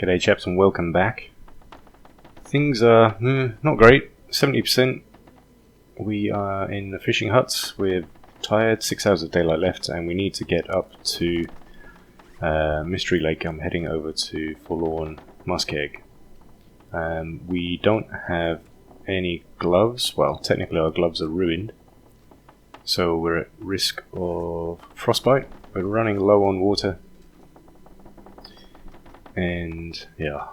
G'day chaps and welcome back. Things are not great. 70%. We are in the fishing huts. We're tired. 6 hours of daylight left and we need to get up to Mystery Lake. I'm heading over to Forlorn Muskeg. We don't have any gloves. Well, technically our gloves are ruined. So we're at risk of frostbite. We're running low on water. And yeah,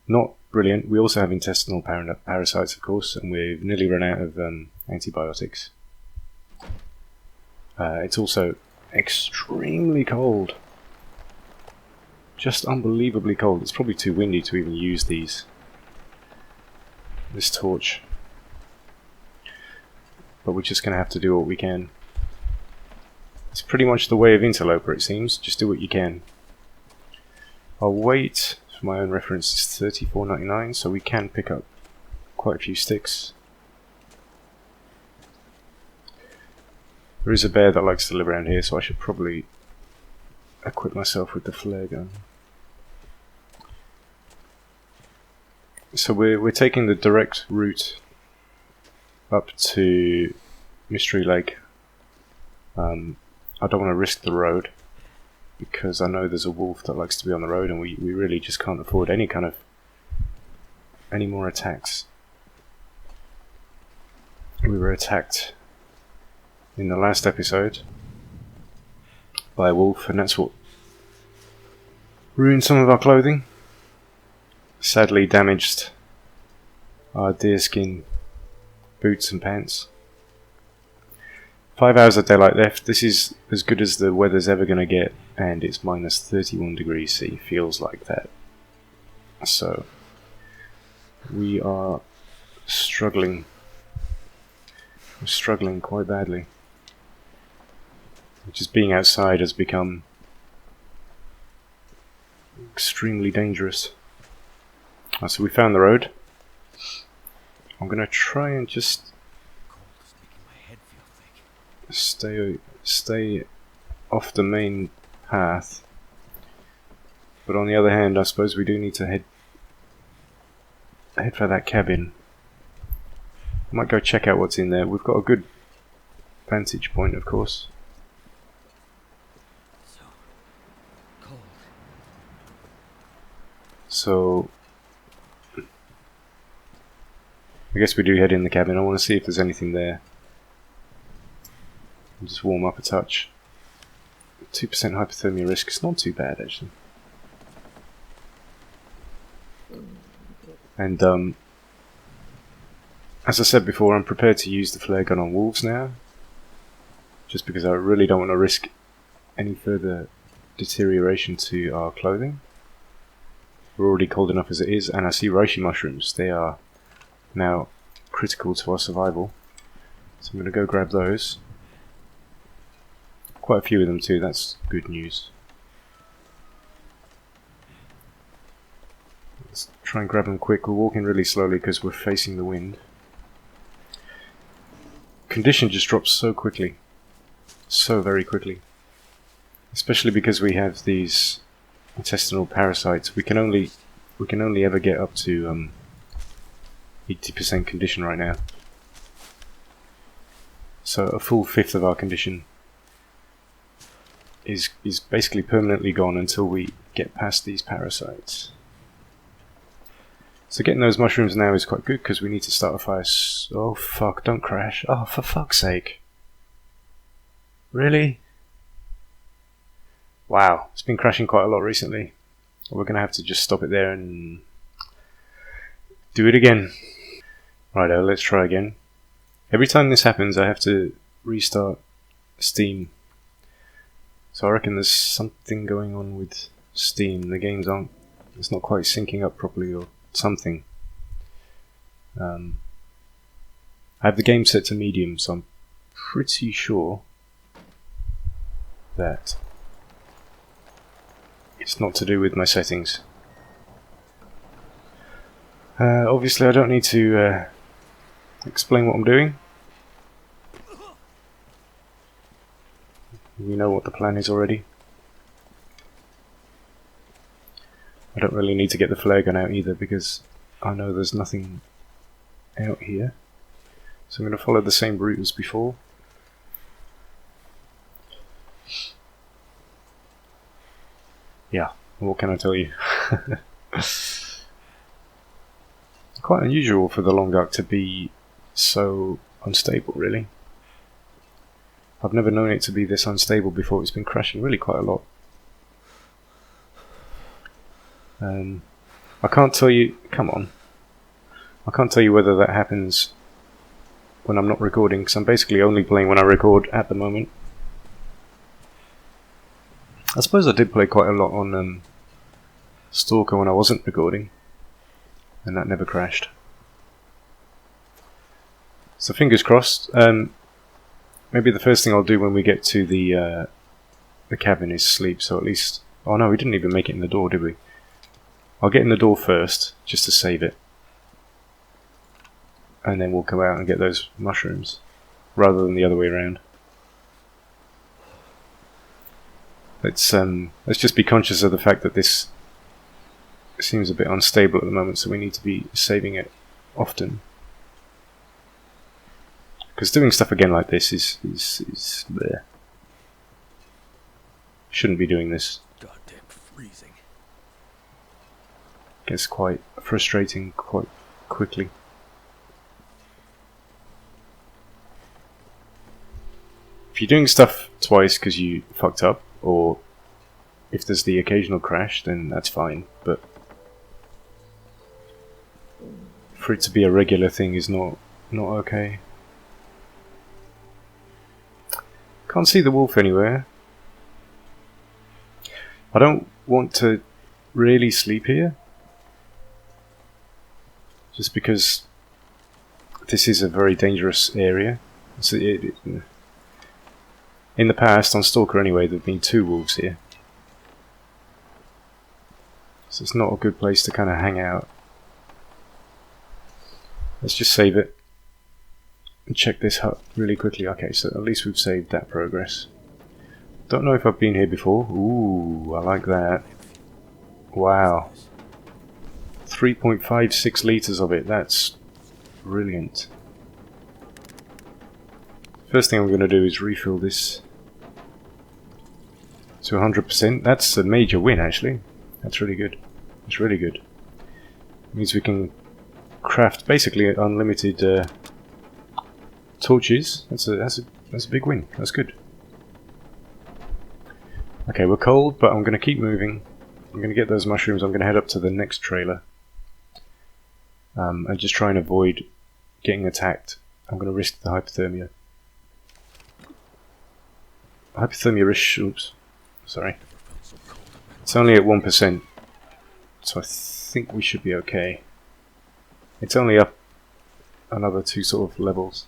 not brilliant. We also have intestinal parasites, of course, and we've nearly run out of antibiotics. It's also extremely cold. Just unbelievably cold. It's probably too windy to even use this torch. But we're just going to have to do what we can. It's pretty much the way of Interloper, it seems. Just do what you can. Our weight, for my own reference, is $34.99, so we can pick up quite a few sticks. There is a bear that likes to live around here, so I should probably equip myself with the flare gun. So we're taking the direct route up to Mystery Lake. I don't want to risk the road, because I know there's a wolf that likes to be on the road, and we really just can't afford any more attacks. We were attacked in the last episode by a wolf, and that's what ruined some of our clothing. Sadly damaged our deerskin boots and pants. 5 hours of daylight left. This is as good as the weather's ever going to get, and it's minus 31 degrees C. Feels like that. So we are struggling. We're struggling quite badly. Just being outside has become extremely dangerous. So we found the road. I'm going to try and just stay off the main path, but on the other hand, I suppose we do need to head for that cabin. I might go check out what's in there. We've got a good vantage point, of course. So I guess we do head in the cabin. I want to see if there's anything there. Just warm up a touch. 2% hypothermia risk. It's not too bad, actually. And as I said before, I'm prepared to use the flare gun on wolves now, just because I really don't want to risk any further deterioration to our clothing. We're already cold enough as it is, and I see reishi mushrooms. They are now critical to our survival, so I'm going to go grab those. Quite a few of them too, that's good news. Let's try and grab them quick. We're walking really slowly because we're facing the wind. Condition just drops so quickly. So very quickly. Especially because we have these intestinal parasites. We can only ever get up to 80% condition right now. So a full fifth of our condition is basically permanently gone until we get past these parasites. So getting those mushrooms now is quite good because we need to start a fire. Oh fuck, don't crash. Oh, for fuck's sake. Really? Wow, it's been crashing quite a lot recently. We're going to have to just stop it there and do it again. Righto, let's try again. Every time this happens I have to restart Steam. So I reckon there's something going on with Steam. The games it's not quite syncing up properly or something. I have the game set to medium, so I'm pretty sure that it's not to do with my settings. Obviously I don't need to explain what I'm doing. You know what the plan is already. don't really need to get the flare gun out either because I know there's nothing out here. So I'm going to follow the same route as before. Yeah, what can I tell you? Quite unusual for the long duck to be so unstable, really. I've never known it to be this unstable before. It's been crashing really quite a lot. I can't tell you... Come on. I can't tell you whether that happens when I'm not recording, because I'm basically only playing when I record at the moment. I suppose I did play quite a lot on Stalker when I wasn't recording, and that never crashed. So fingers crossed. Maybe the first thing I'll do when we get to the cabin is sleep, so at least... Oh no, we didn't even make it in the door, did we? I'll get in the door first, just to save it. And then we'll come out and get those mushrooms, rather than the other way around. Let's just be conscious of the fact that this seems a bit unstable at the moment, so we need to be saving it often. Because doing stuff again like this is bleh. Shouldn't be doing this. Goddamn freezing. Gets quite frustrating quite quickly. If you're doing stuff twice because you fucked up, or if there's the occasional crash, then that's fine, but for it to be a regular thing is not okay. Can't see the wolf anywhere. I don't want to really sleep here, just because this is a very dangerous area. So in the past, on Stalker anyway, there have been 2 wolves here. So it's not a good place to kind of hang out. Let's just save it. And check this hut really quickly. Okay, so at least we've saved that progress. Don't know if I've been here before. Ooh, I like that. Wow. 3.56 litres of it. That's brilliant. First thing I'm going to do is refill this to 100%. That's a major win, actually. That's really good. It's really good. It means we can craft basically unlimited torches. That's a big win. That's good. Okay, we're cold, but I'm going to keep moving. I'm going to get those mushrooms. I'm going to head up to the next trailer and just try and avoid getting attacked. I'm going to risk the hypothermia. Hypothermia risk, oops, sorry. It's only at 1%, so I think we should be okay. It's only up another 2 sort of levels.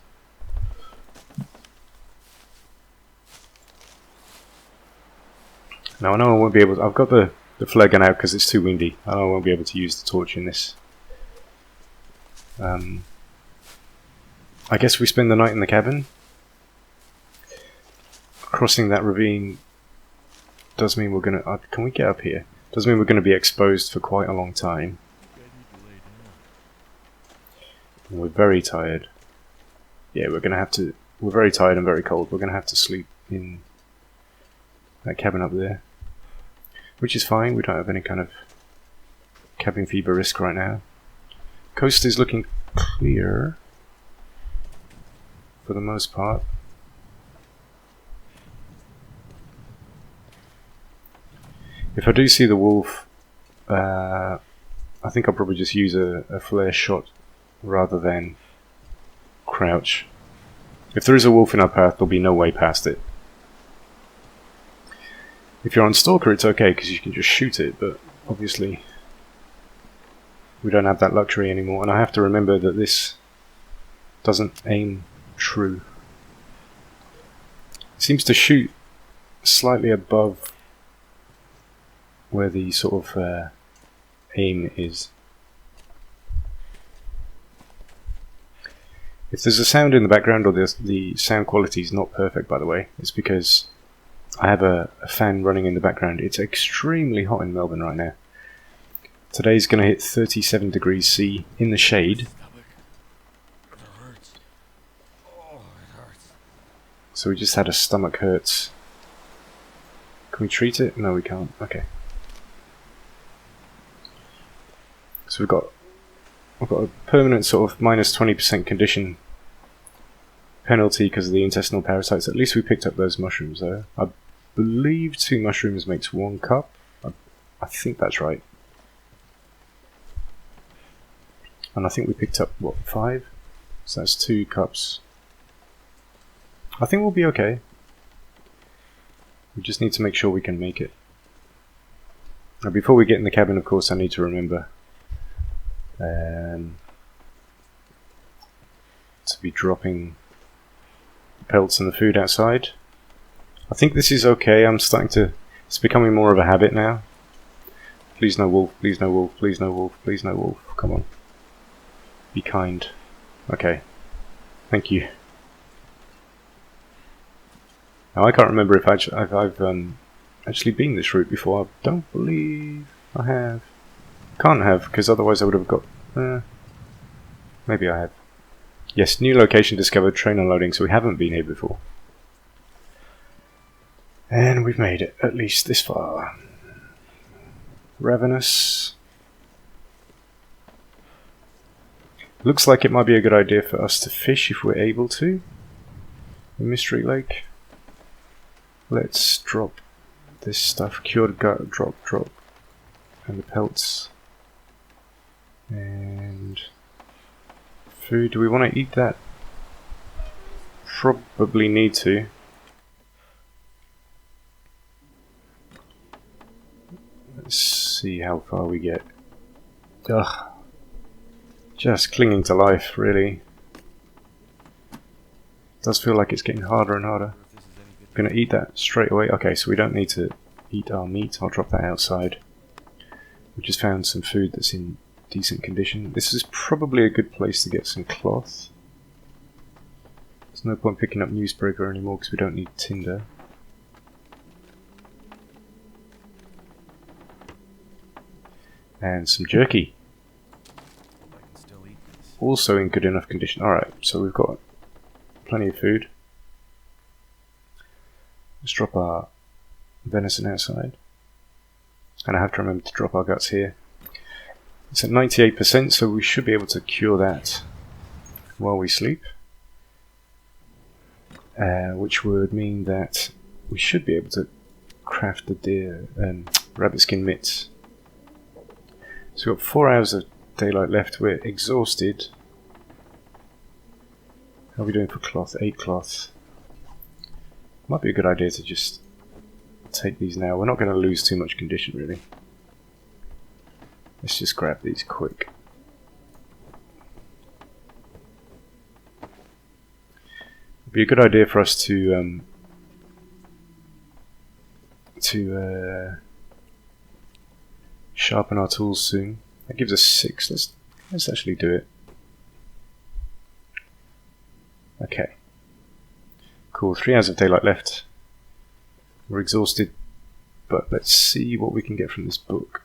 Now I know I won't be able to, I've got the flare gun out because it's too windy. I know I won't be able to use the torch in this. I guess we spend the night in the cabin. Crossing that ravine does mean we're gonna... can we get up here? Does mean we're gonna be exposed for quite a long time. And we're very tired. Yeah, we're gonna have to... We're very tired and very cold. We're gonna have to sleep in that cabin up there. Which is fine, we don't have any kind of cabin fever risk right now. Coast is looking clear for the most part. If I do see the wolf, I think I'll probably just use a flare shot rather than crouch. If there is a wolf in our path, there'll be no way past it. If you're on Stalker, it's okay because you can just shoot it, but obviously we don't have that luxury anymore, and I have to remember that this doesn't aim true. It seems to shoot slightly above where the sort of aim is. If there's a sound in the background, or the sound quality is not perfect, by the way, it's because I have a fan running in the background. It's extremely hot in Melbourne right now. Today's going to hit 37 degrees C in the shade. So we just had a stomach hurts. Can we treat it? No, we can't. Okay. So we've got a permanent sort of minus 20% condition penalty because of the intestinal parasites. At least we picked up those mushrooms though. I believe 2 mushrooms makes 1 cup. I think that's right. And I think we picked up, what, 5? So that's 2 cups. I think we'll be okay. We just need to make sure we can make it. Now before we get in the cabin, of course, I need to remember to be dropping the pelts and the food outside. I think this is okay. It's becoming more of a habit now. Please no wolf, please no wolf, please no wolf, please no wolf. Come on. Be kind. Okay. Thank you. Now I can't remember if I've actually been this route before. I don't believe I have. Can't have, because otherwise I would have got... maybe I have. Yes, new location discovered, train unloading, so we haven't been here before. And we've made it, at least this far. Ravenous. Looks like it might be a good idea for us to fish if we're able to. The Mystery Lake. Let's drop this stuff. Cured gut, drop. And the pelts. And food. Do we want to eat that? Probably need to. Let's see how far we get. Ugh. Just clinging to life, really. Does feel like it's getting harder and harder. Gonna eat that straight away. Okay, so we don't need to eat our meat. I'll drop that outside. We just found some food that's in decent condition. This is probably a good place to get some cloth. There's no point picking up newspaper anymore because we don't need tinder. And some jerky. Also in good enough condition. Alright, so we've got plenty of food. Let's drop our venison outside. And I have to remember to drop our guts here. It's at 98%, so we should be able to cure that while we sleep. Which would mean that we should be able to craft the deer and rabbit skin mitts. So we've got 4 hours of daylight left. We're exhausted. How are we doing for cloth? 8 cloth. Might be a good idea to just take these now. We're not going to lose too much condition, really. Let's just grab these quick. It'd be a good idea for us to sharpen our tools soon. That gives us 6. Let's actually do it. Okay. Cool. 3 hours of daylight left. We're exhausted, but let's see what we can get from this book.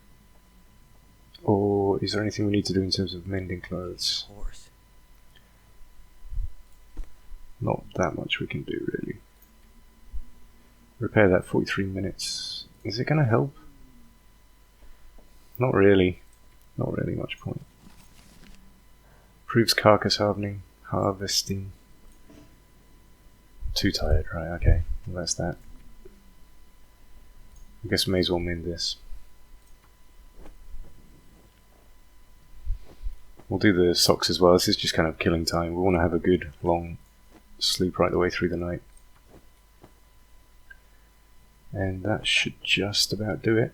Or is there anything we need to do in terms of mending clothes? Not that much we can do, really. Repair that 43 minutes. Is it going to help? Not really. Not really much point. Proves carcass harvesting. Too tired, right, okay. Well, that's that. I guess we may as well mend this. We'll do the socks as well. This is just kind of killing time. We want to have a good, long sleep right the way through the night. And that should just about do it.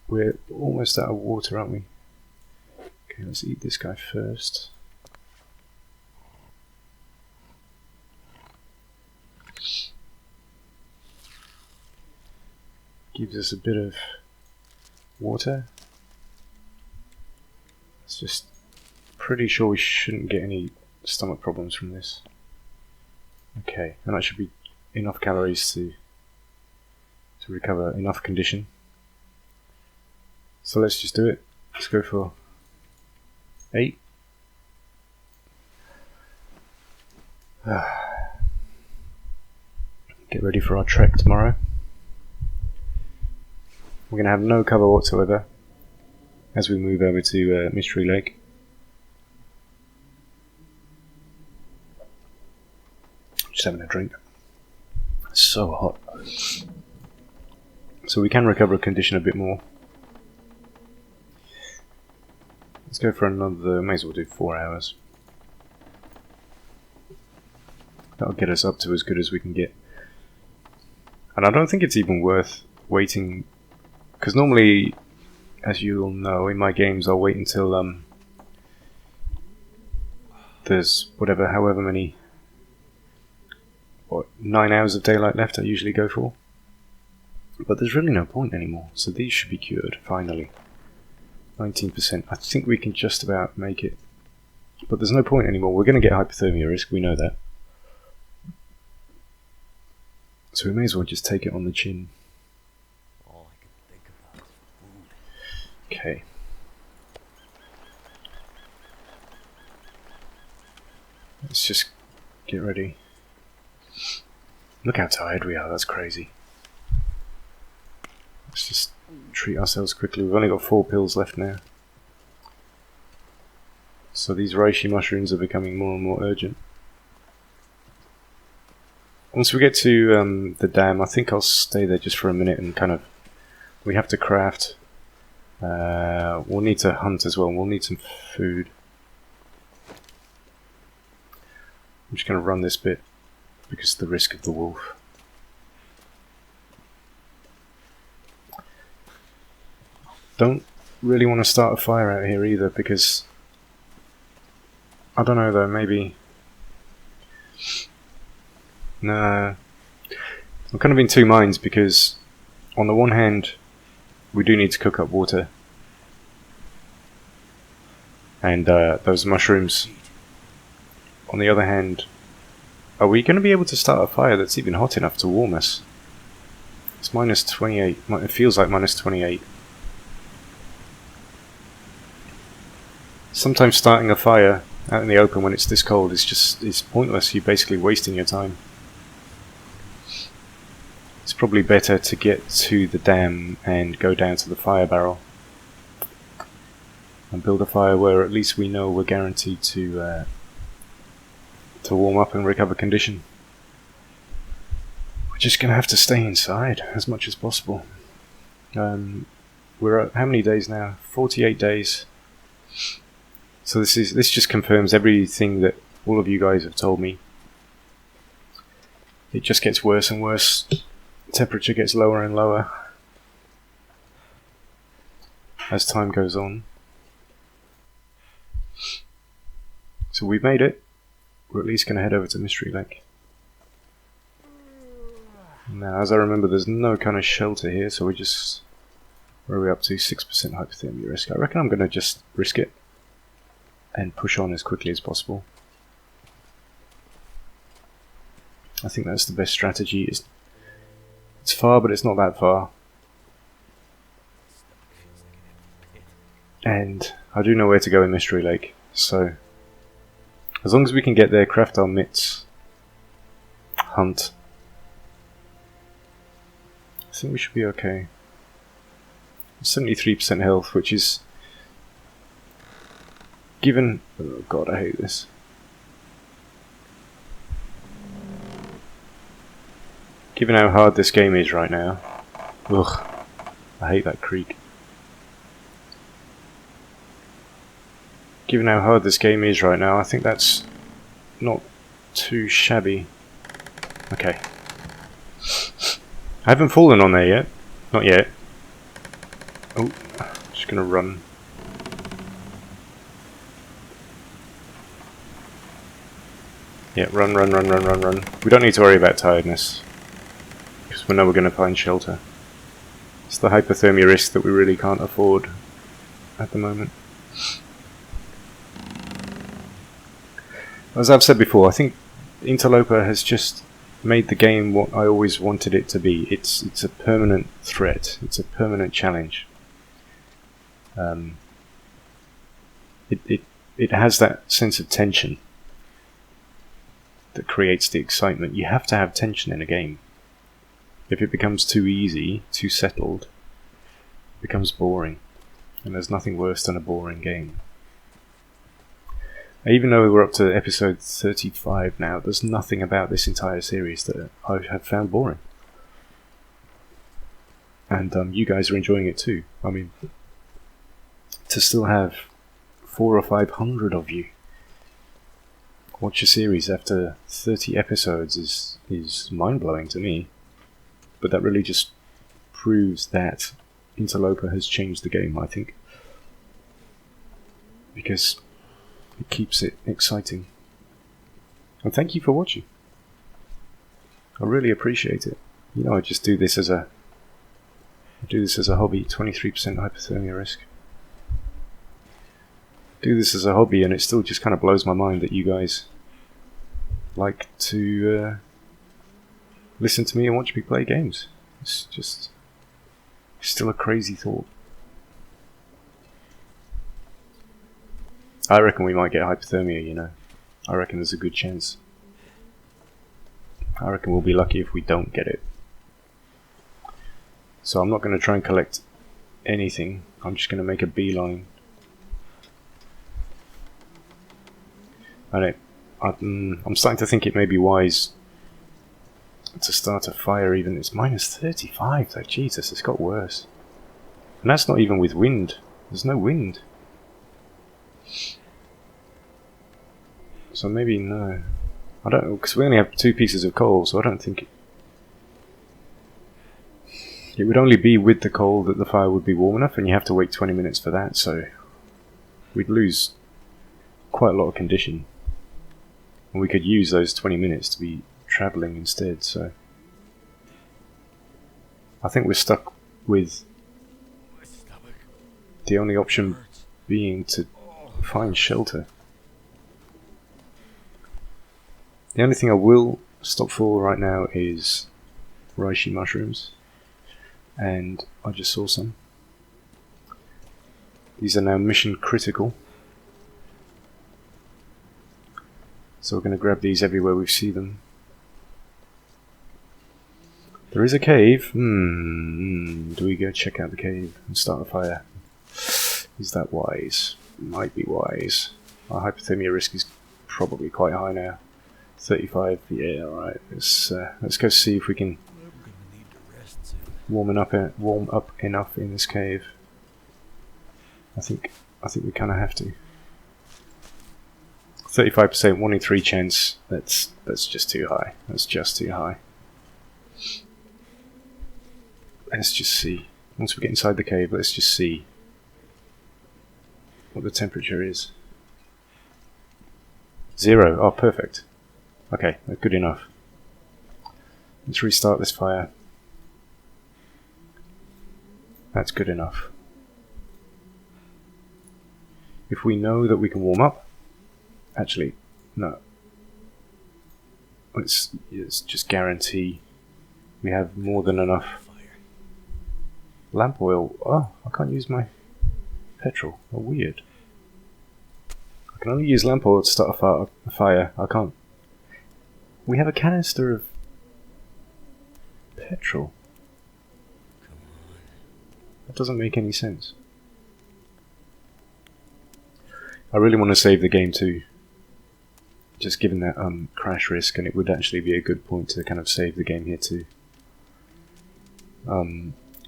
We're almost out of water, aren't we? Okay, let's eat this guy first. Gives us a bit of water. It's just pretty sure we shouldn't get any stomach problems from this. Okay, and that should be enough calories to recover enough condition. So let's just do it. Let's go for 8. Get ready for our trek tomorrow. We're going to have no cover whatsoever as we move over to Mystery Lake. Just having a drink. It's so hot. So we can recover a condition a bit more. Let's go for another, may as well do 4 hours. That'll get us up to as good as we can get. And I don't think it's even worth waiting, because normally, as you'll know, in my games I'll wait until there's however many, 9 hours of daylight left I usually go for. But there's really no point anymore, so these should be cured, finally. 19%. I think we can just about make it. But there's no point anymore. We're going to get hypothermia risk, we know that. So we may as well just take it on the chin. All I can think about is food. Okay. Let's just get ready. Look how tired we are, that's crazy. Let's just treat ourselves quickly. We've only got 4 pills left now. So these reishi mushrooms are becoming more and more urgent. Once we get to the dam, I think I'll stay there just for a minute and kind of... We have to craft. We'll need to hunt as well. We'll need some food. I'm just going to run this bit because of the risk of the wolf. Don't really want to start a fire out here either because... I don't know though, maybe... No, I'm kind of in two minds because on the one hand we do need to cook up water and those mushrooms. On the other hand, are we going to be able to start a fire that's even hot enough to warm us? It's minus 28, it feels like minus 28. Sometimes starting a fire out in the open when it's this cold is pointless. You're basically wasting your time. It's probably better to get to the dam and go down to the fire barrel and build a fire where at least we know we're guaranteed to warm up and recover condition. We're just going to have to stay inside as much as possible. We're at how many days now? 48 days. So this just confirms everything that all of you guys have told me. It just gets worse and worse. Temperature gets lower and lower as time goes on. So we've made it. We're at least going to head over to Mystery Lake. Now, as I remember, there's no kind of shelter here, so where are we up to? 6% hypothermia risk. I reckon I'm going to just risk it and push on as quickly as possible. I think that's the best strategy. It's far, but it's not that far. And I do know where to go in Mystery Lake, so as long as we can get there, craft our mitts, hunt, I think we should be okay. 73% health, which is given... Oh god, I hate this. Given how hard this game is right now... Ugh, I hate that creak. Given how hard this game is right now, I think that's not too shabby. Okay. I haven't fallen on there yet. Not yet. Oh, just gonna run. Yeah, run. We don't need to worry about tiredness, because we know we're going to find shelter. It's the hypothermia risk that we really can't afford at the moment. As I've said before, I think Interloper has just made the game what I always wanted it to be. It's a permanent threat. It's a permanent challenge. It has that sense of tension that creates the excitement. You have to have tension in a game. If it becomes too easy, too settled, it becomes boring. And there's nothing worse than a boring game. Even though we're up to episode 35 now, there's nothing about this entire series that I have found boring. And you guys are enjoying it too. I mean, to still have 400 or 500 of you watch a series after 30 episodes is mind-blowing to me. But that really just proves that Interloper has changed the game, I think. Because it keeps it exciting. And thank you for watching. I really appreciate it. You know, I just do this as a hobby. 23% hypothermia risk. Do this as a hobby, and it still just kind of blows my mind that you guys like to listen to me and watch me play games. It's just still a crazy thought. I reckon we might get hypothermia, you know. I reckon there's a good chance. I reckon we'll be lucky if we don't get it. So I'm not going to try and collect anything. I'm just going to make a beeline. I'm starting to think it may be wise to start a fire even. It's minus 35 though. Jesus, it's got worse. And that's not even with wind. There's no wind. So maybe no. I don't, because we only have 2 pieces of coal, so I don't think it would only be with the coal that the fire would be warm enough, and you have to wait 20 minutes for that, so we'd lose quite a lot of condition. And we could use those 20 minutes to be travelling instead, so I think we're stuck with the only option being to find shelter. The only thing I will stop for right now is reishi mushrooms, and I just saw some. These are now mission critical, so we're going to grab these everywhere we see them. There is a cave. Do we go check out the cave and start a fire? Is that wise? Might be wise. Our hypothermia risk is probably quite high now. 35. Yeah, alright. Let's go see if we can warm up enough in this cave. I think we kind of have to. 35%, 1 in 3 chance. That's just too high. That's just too high. Let's just see. Once we get inside the cave, let's just see what the temperature is. 0. Oh, perfect. Okay, that's good enough. Let's restart this fire. That's good enough. If we know that we can warm up, actually, no. Let's just guarantee we have more than enough lamp oil. Oh, I can't use my petrol. Oh, weird. I can only use lamp oil to start a fire. I can't. We have a canister of petrol. That doesn't make any sense. I really want to save the game too. Just given that crash risk, and it would actually be a good point to kind of save the game here too.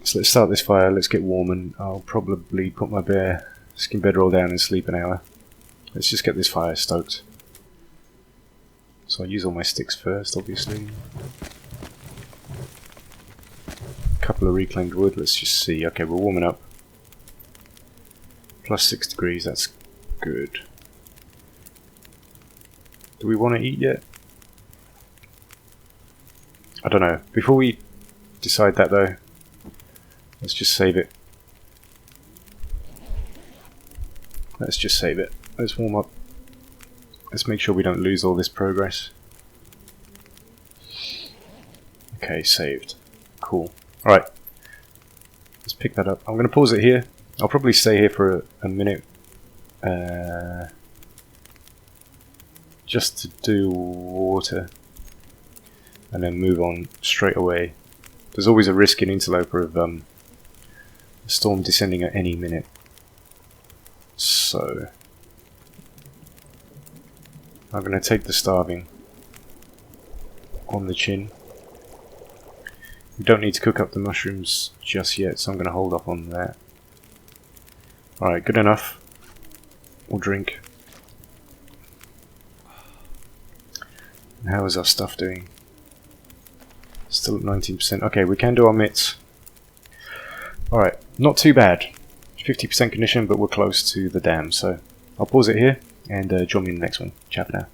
So let's start this fire, let's get warm, and I'll probably put my bare skin bedroll down and sleep an hour. Let's just get this fire stoked. So I'll use all my sticks first, obviously. A couple of reclaimed wood, let's just see. Okay, we're warming up. Plus 6 degrees, that's good. Do we want to eat yet? I don't know. Before we decide that though, let's just save it. Let's just save it. Let's warm up. Let's make sure we don't lose all this progress. Okay, saved. Cool. Alright. Let's pick that up. I'm going to pause it here. I'll probably stay here for a minute just to do water and then move on straight away. There's always a risk in Interloper of a storm descending at any minute. So I'm going to take the starving on the chin. We don't need to cook up the mushrooms just yet, so I'm going to hold off on that. Alright, good enough. We'll drink. And how is our stuff doing? Still at 19%. Okay, we can do our mitts. Alright, not too bad. 50% condition, but we're close to the dam, so I'll pause it here and join me in the next one. Ciao for now.